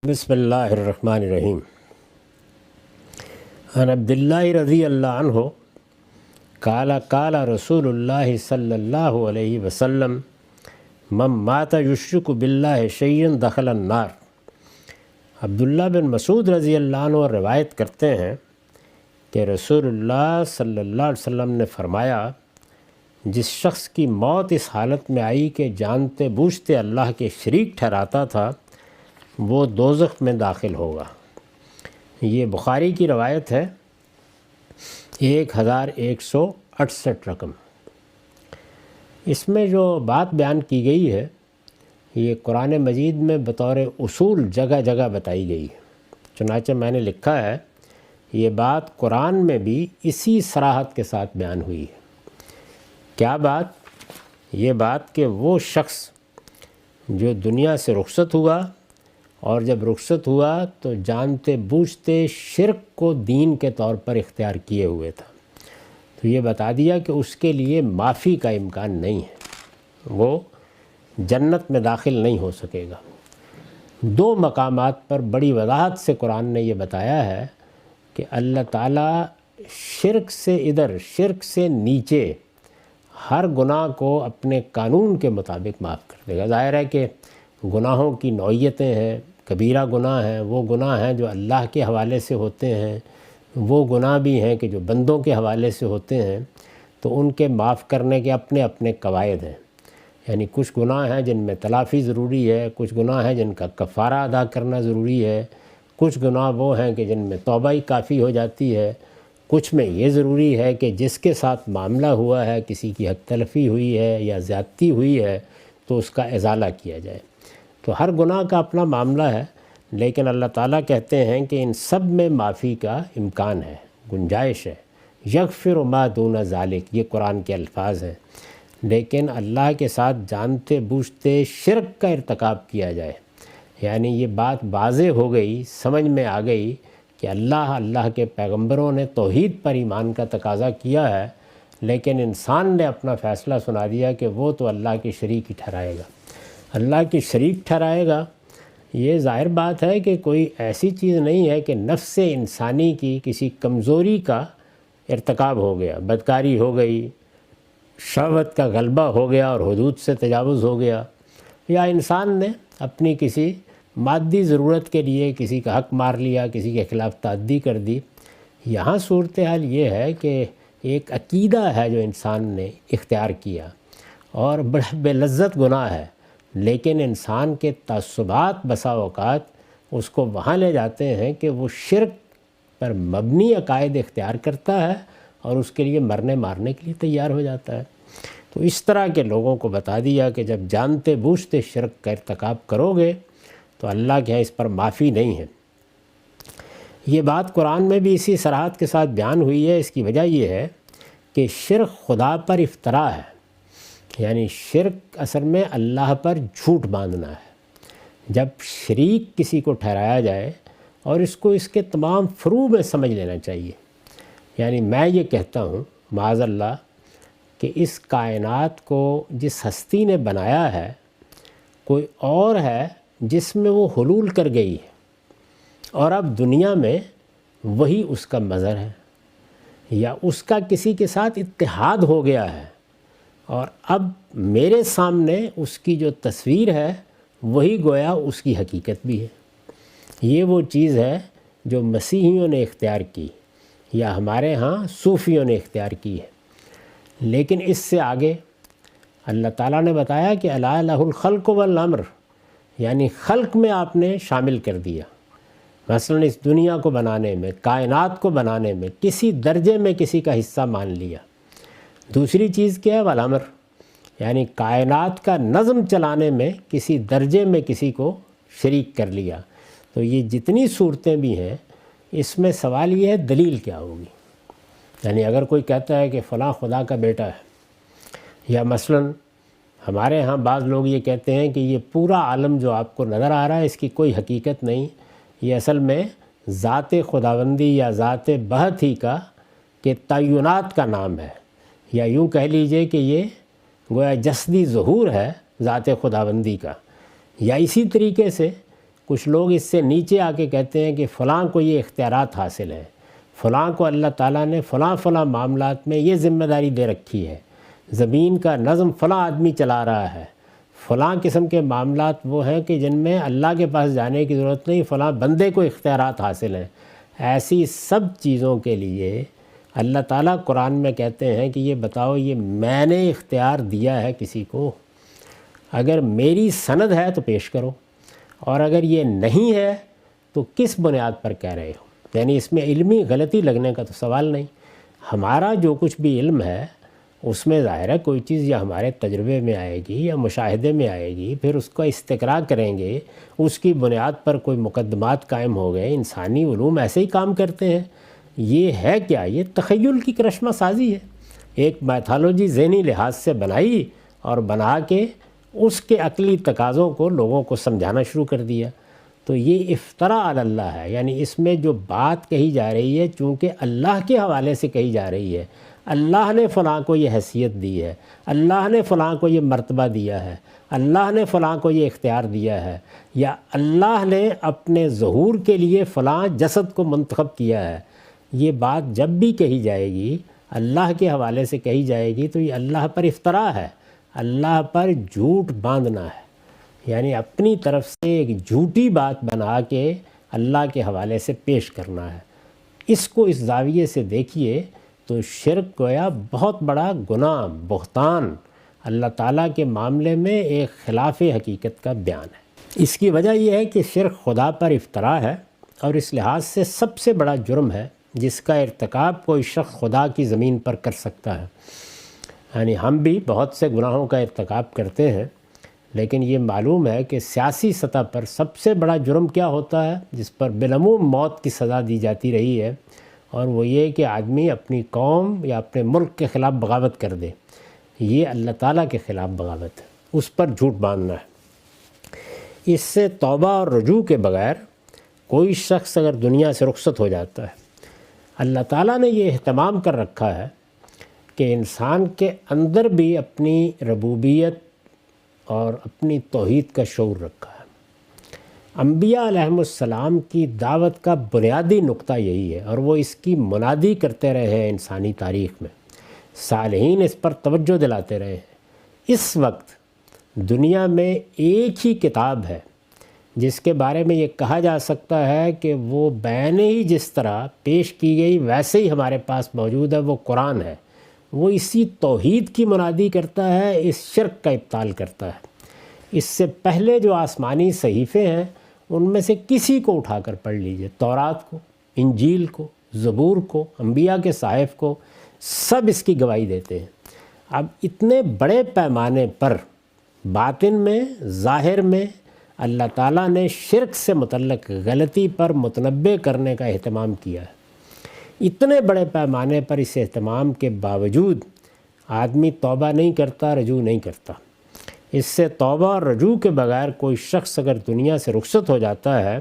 بسم اللہ الرحمن الرحیم۔ عن عبداللہ رضی اللہ عنہ قال قال رسول اللہ صلی اللہ علیہ وسلم من مات یشرک باللہ شیئا دخل النار۔ عبداللہ بن مسعود رضی اللہ عنہ روایت کرتے ہیں کہ رسول اللہ صلی اللہ علیہ وسلم نے فرمایا، جس شخص کی موت اس حالت میں آئی کہ جانتے بوجھتے اللہ کے شریک ٹھہراتا تھا وہ دوزخ میں داخل ہوگا۔ یہ بخاری کی روایت ہے 1168 رقم۔ اس میں جو بات بیان کی گئی ہے یہ قرآن مجید میں بطور اصول جگہ جگہ بتائی گئی ہے، چنانچہ میں نے لکھا ہے یہ بات قرآن میں بھی اسی صراحت کے ساتھ بیان ہوئی ہے۔ کیا بات؟ یہ بات کہ وہ شخص جو دنیا سے رخصت ہوا اور جب رخصت ہوا تو جانتے بوجھتے شرک کو دین کے طور پر اختیار کیے ہوئے تھا، تو یہ بتا دیا کہ اس کے لیے معافی کا امکان نہیں ہے، وہ جنت میں داخل نہیں ہو سکے گا۔ دو مقامات پر بڑی وضاحت سے قرآن نے یہ بتایا ہے کہ اللہ تعالیٰ شرک سے شرک سے نیچے ہر گناہ کو اپنے قانون کے مطابق معاف کر دے گا۔ ظاہر ہے کہ گناہوں کی نوعیتیں ہیں، کبیرہ گناہ ہیں وہ گناہ ہیں جو اللہ کے حوالے سے ہوتے ہیں، وہ گناہ بھی ہیں کہ جو بندوں کے حوالے سے ہوتے ہیں، تو ان کے معاف کرنے کے اپنے اپنے قواعد ہیں۔ یعنی کچھ گناہ ہیں جن میں تلافی ضروری ہے، کچھ گناہ ہیں جن کا کفارہ ادا کرنا ضروری ہے، کچھ گناہ وہ ہیں کہ جن میں توبہ ہی کافی ہو جاتی ہے، کچھ میں یہ ضروری ہے کہ جس کے ساتھ معاملہ ہوا ہے، کسی کی حق تلفی ہوئی ہے یا زیادتی ہوئی ہے تو اس کا ازالہ کیا جائے۔ تو ہر گناہ کا اپنا معاملہ ہے، لیکن اللہ تعالیٰ کہتے ہیں کہ ان سب میں معافی کا امکان ہے، گنجائش ہے۔ یغفر ما دون ذالک، یہ قرآن کے الفاظ ہیں۔ لیکن اللہ کے ساتھ جانتے بوجھتے شرک کا ارتکاب کیا جائے، یعنی یہ بات واضح ہو گئی، سمجھ میں آ گئی کہ اللہ کے پیغمبروں نے توحید پر ایمان کا تقاضا کیا ہے، لیکن انسان نے اپنا فیصلہ سنا دیا کہ وہ تو اللہ کی شریک ہی ٹھہرائے گا، اللہ کی شریک ٹھہرائے گا۔ یہ ظاہر بات ہے کہ کوئی ایسی چیز نہیں ہے کہ نفس انسانی کی کسی کمزوری کا ارتکاب ہو گیا، بدکاری ہو گئی، شہوت کا غلبہ ہو گیا اور حدود سے تجاوز ہو گیا، یا انسان نے اپنی کسی مادی ضرورت کے لیے کسی کا حق مار لیا، کسی کے خلاف تعدی کر دی۔ یہاں صورتحال یہ ہے کہ ایک عقیدہ ہے جو انسان نے اختیار کیا اور بڑا بے لذت گناہ ہے، لیکن انسان کے تعصبات بسا اوقات اس کو وہاں لے جاتے ہیں کہ وہ شرک پر مبنی عقائد اختیار کرتا ہے اور اس کے لیے مرنے مارنے کے لیے تیار ہو جاتا ہے۔ تو اس طرح کے لوگوں کو بتا دیا کہ جب جانتے بوجھتے شرک کا ارتکاب کرو گے تو اللہ کے ہاں اس پر معافی نہیں ہے۔ یہ بات قرآن میں بھی اسی صراحت کے ساتھ بیان ہوئی ہے۔ اس کی وجہ یہ ہے کہ شرک خدا پر افتراء ہے، یعنی شرک اصل میں اللہ پر جھوٹ باندھنا ہے۔ جب شریک کسی کو ٹھہرایا جائے اور اس کو اس کے تمام فروع میں سمجھ لینا چاہیے، یعنی میں یہ کہتا ہوں معاذ اللہ کہ اس کائنات کو جس ہستی نے بنایا ہے کوئی اور ہے جس میں وہ حلول کر گئی ہے، اور اب دنیا میں وہی اس کا مظہر ہے یا اس کا کسی کے ساتھ اتحاد ہو گیا ہے، اور اب میرے سامنے اس کی جو تصویر ہے وہی گویا اس کی حقیقت بھی ہے۔ یہ وہ چیز ہے جو مسیحیوں نے اختیار کی یا ہمارے ہاں صوفیوں نے اختیار کی ہے۔ لیکن اس سے آگے اللہ تعالیٰ نے بتایا کہ الا لہ الخلق والامر، یعنی خلق میں آپ نے شامل کر دیا، مثلا اس دنیا کو بنانے میں، کائنات کو بنانے میں کسی درجے میں کسی کا حصہ مان لیا۔ دوسری چیز کیا ہے؟ والامر، یعنی کائنات کا نظم چلانے میں کسی درجے میں کسی کو شریک کر لیا۔ تو یہ جتنی صورتیں بھی ہیں اس میں سوال یہ ہے دلیل کیا ہوگی؟ یعنی اگر کوئی کہتا ہے کہ فلاں خدا کا بیٹا ہے، یا مثلا ہمارے ہاں بعض لوگ یہ کہتے ہیں کہ یہ پورا عالم جو آپ کو نظر آ رہا ہے اس کی کوئی حقیقت نہیں، یہ اصل میں ذات خداوندی یا ذات بہت ہی کا کہ تعینات کا نام ہے، یا یوں کہہ لیجئے کہ یہ گویا جسدی ظہور ہے ذات خداوندی کا۔ یا اسی طریقے سے کچھ لوگ اس سے نیچے آ کے کہتے ہیں کہ فلاں کو یہ اختیارات حاصل ہیں، فلاں کو اللہ تعالیٰ نے فلاں معاملات میں یہ ذمہ داری دے رکھی ہے، زمین کا نظم فلاں آدمی چلا رہا ہے، فلاں قسم کے معاملات وہ ہیں کہ جن میں اللہ کے پاس جانے کی ضرورت نہیں، فلاں بندے کو اختیارات حاصل ہیں۔ ایسی سب چیزوں کے لیے اللہ تعالیٰ قرآن میں کہتے ہیں کہ یہ بتاؤ یہ میں نے اختیار دیا ہے کسی کو؟ اگر میری سند ہے تو پیش کرو، اور اگر یہ نہیں ہے تو کس بنیاد پر کہہ رہے ہو؟ یعنی اس میں علمی غلطی لگنے کا تو سوال نہیں۔ ہمارا جو کچھ بھی علم ہے اس میں ظاہر ہے کوئی چیز یا ہمارے تجربے میں آئے گی یا مشاہدے میں آئے گی، پھر اس کا استقراء کریں گے، اس کی بنیاد پر کوئی مقدمات قائم ہو گئے۔ انسانی علوم ایسے ہی کام کرتے ہیں۔ یہ ہے کیا؟ یہ تخیل کی کرشمہ سازی ہے۔ ایک میتھالوجی ذہنی لحاظ سے بنائی اور بنا کے اس کے عقلی تقاضوں کو لوگوں کو سمجھانا شروع کر دیا۔ تو یہ افتراء علی اللہ ہے، یعنی اس میں جو بات کہی جا رہی ہے چونکہ اللہ کے حوالے سے کہی جا رہی ہے، اللہ نے فلاں کو یہ حیثیت دی ہے، اللہ نے فلاں کو یہ مرتبہ دیا ہے، اللہ نے فلاں کو یہ اختیار دیا ہے، یا اللہ نے اپنے ظہور کے لیے فلاں جسد کو منتخب کیا ہے، یہ بات جب بھی کہی جائے گی اللہ کے حوالے سے کہی جائے گی تو یہ اللہ پر افتراء ہے، اللہ پر جھوٹ باندھنا ہے، یعنی اپنی طرف سے ایک جھوٹی بات بنا کے اللہ کے حوالے سے پیش کرنا ہے۔ اس کو اس زاویے سے دیکھیے تو شرک گویا بہت بڑا گناہ، بہتان اللہ تعالیٰ کے معاملے میں ایک خلاف حقیقت کا بیان ہے۔ اس کی وجہ یہ ہے کہ شرک خدا پر افتراء ہے، اور اس لحاظ سے سب سے بڑا جرم ہے جس کا ارتکاب کوئی شخص خدا کی زمین پر کر سکتا ہے۔ یعنی ہم بھی بہت سے گناہوں کا ارتکاب کرتے ہیں، لیکن یہ معلوم ہے کہ سیاسی سطح پر سب سے بڑا جرم کیا ہوتا ہے جس پر بالعموم موت کی سزا دی جاتی رہی ہے، اور وہ یہ کہ آدمی اپنی قوم یا اپنے ملک کے خلاف بغاوت کر دے۔ یہ اللہ تعالیٰ کے خلاف بغاوت ہے، اس پر جھوٹ باندھنا ہے۔ اس سے توبہ اور رجوع کے بغیر کوئی شخص اگر دنیا سے رخصت ہو جاتا ہے، اللہ تعالیٰ نے یہ اہتمام کر رکھا ہے کہ انسان کے اندر بھی اپنی ربوبیت اور اپنی توحید کا شعور رکھا ہے۔ انبیاء علیہم السلام کی دعوت کا بنیادی نقطہ یہی ہے، اور وہ اس کی منادی کرتے رہے ہیں انسانی تاریخ میں، صالحین اس پر توجہ دلاتے رہے ہیں۔ اس وقت دنیا میں ایک ہی کتاب ہے جس کے بارے میں یہ کہا جا سکتا ہے کہ وہ بین ہی جس طرح پیش کی گئی ویسے ہی ہمارے پاس موجود ہے، وہ قرآن ہے۔ وہ اسی توحید کی منادی کرتا ہے، اس شرک کا ابطال کرتا ہے۔ اس سے پہلے جو آسمانی صحیفے ہیں ان میں سے کسی کو اٹھا کر پڑھ لیجئے، تورات کو، انجیل کو، زبور کو، انبیاء کے صحائف کو، سب اس کی گواہی دیتے ہیں۔ اب اتنے بڑے پیمانے پر باطن میں، ظاہر میں اللہ تعالیٰ نے شرک سے متعلق غلطی پر متنبہ کرنے کا اہتمام کیا ہے۔ اتنے بڑے پیمانے پر اس اہتمام کے باوجود آدمی توبہ نہیں کرتا، رجوع نہیں کرتا۔ اس سے توبہ اور رجوع کے بغیر کوئی شخص اگر دنیا سے رخصت ہو جاتا ہے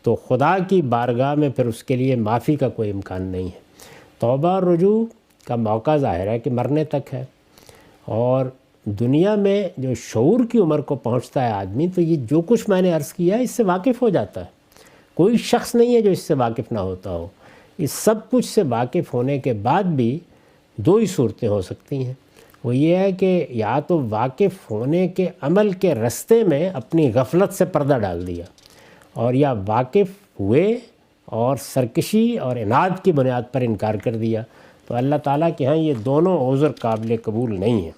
تو خدا کی بارگاہ میں پھر اس کے لیے معافی کا کوئی امکان نہیں ہے۔ توبہ اور رجوع کا موقع ظاہر ہے کہ مرنے تک ہے، اور دنیا میں جو شعور کی عمر کو پہنچتا ہے آدمی تو یہ جو کچھ میں نے عرض کیا ہے اس سے واقف ہو جاتا ہے۔ کوئی شخص نہیں ہے جو اس سے واقف نہ ہوتا ہو۔ اس سب کچھ سے واقف ہونے کے بعد بھی دو ہی صورتیں ہو سکتی ہیں، وہ یہ ہے کہ یا تو واقف ہونے کے عمل کے رستے میں اپنی غفلت سے پردہ ڈال دیا، اور یا واقف ہوئے اور سرکشی اور عناد کی بنیاد پر انکار کر دیا۔ تو اللہ تعالیٰ کے ہاں یہ دونوں عذر قابل قبول نہیں ہیں،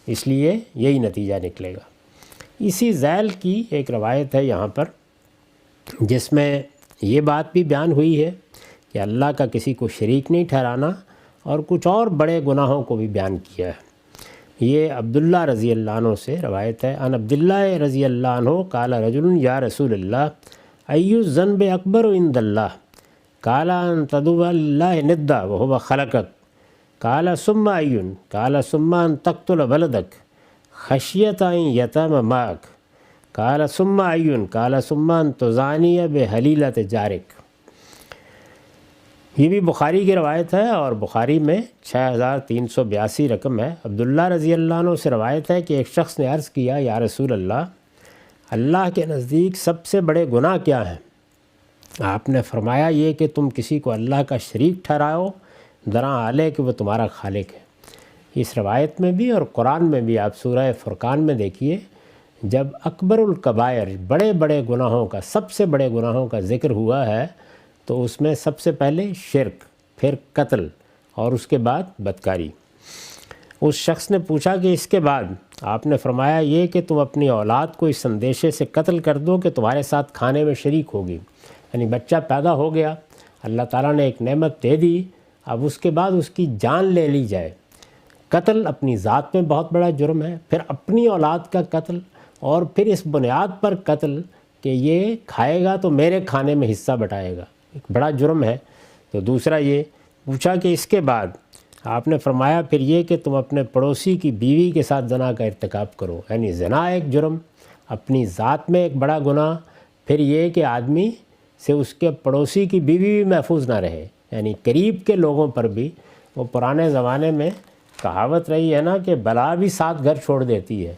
اس لیے یہی نتیجہ نکلے گا۔ اسی ذیل کی ایک روایت ہے یہاں پر جس میں یہ بات بھی بیان ہوئی ہے کہ اللہ کا کسی کو شریک نہیں ٹھہرانا، اور کچھ اور بڑے گناہوں کو بھی بیان کیا ہے۔ یہ عبداللہ رضی اللہ عنہ سے روایت ہے، ان عبداللہ رضی اللہ عنہ قال رجل یا رسول اللہ ایو الذنب اکبر عند اللہ قال ان تدعو للہ ندا وهو خلقک قال ثم ایون قال ثم ان تقتل ولدک خشیت ان یتم معک قال ثم ایون قال ثم ان تزانی بحلیلۃ جارک۔ یہ بھی بخاری کی روایت ہے، اور بخاری میں 6382 رقم ہے۔ عبداللہ رضی اللہ عنہ سے روایت ہے کہ ایک شخص نے عرض کیا یا رسول اللہ اللہ کے نزدیک سب سے بڑے گناہ کیا ہیں؟ آپ نے فرمایا یہ کہ تم کسی کو اللہ کا شریک ٹھہراؤ درا حالے کہ وہ تمہارا خالق ہے۔ اس روایت میں بھی اور قرآن میں بھی آپ سورہ فرقان میں دیکھیے، جب اکبر الکبائر بڑے بڑے گناہوں کا، سب سے بڑے گناہوں کا ذکر ہوا ہے تو اس میں سب سے پہلے شرک، پھر قتل اور اس کے بعد بدکاری۔ اس شخص نے پوچھا کہ اس کے بعد؟ آپ نے فرمایا یہ کہ تم اپنی اولاد کو اس اندیشے سے قتل کر دو کہ تمہارے ساتھ کھانے میں شریک ہوگی۔ یعنی بچہ پیدا ہو گیا، اللہ تعالیٰ نے ایک نعمت دے دی، اب اس کے بعد اس کی جان لے لی جائے۔ قتل اپنی ذات میں بہت بڑا جرم ہے، پھر اپنی اولاد کا قتل، اور پھر اس بنیاد پر قتل کہ یہ کھائے گا تو میرے کھانے میں حصہ بٹائے گا، ایک بڑا جرم ہے۔ تو دوسرا یہ پوچھا کہ اس کے بعد؟ آپ نے فرمایا پھر یہ کہ تم اپنے پڑوسی کی بیوی کے ساتھ زنا کا ارتکاب کرو۔ یعنی زنا ایک جرم، اپنی ذات میں ایک بڑا گناہ، پھر یہ کہ آدمی سے اس کے پڑوسی کی بیوی بھی محفوظ نہ رہے، یعنی قریب کے لوگوں پر بھی۔ وہ پرانے زمانے میں کہاوت رہی ہے نا کہ بلا بھی 7 گھر چھوڑ دیتی ہے،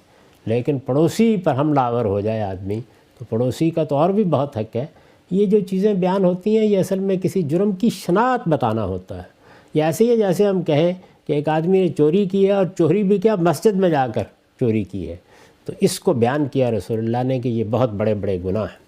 لیکن پڑوسی پر حملہ آور ہو جائے آدمی تو پڑوسی کا تو اور بھی بہت حق ہے۔ یہ جو چیزیں بیان ہوتی ہیں یہ اصل میں کسی جرم کی شناخت بتانا ہوتا ہے۔ یہ ایسے ہی ہے جیسے ہم کہیں کہ ایک آدمی نے چوری کی ہے، اور چوری بھی کیا، مسجد میں جا کر چوری کی ہے، تو اس کو بیان کیا رسول اللہ نے کہ یہ بہت بڑے بڑے گناہ ہیں۔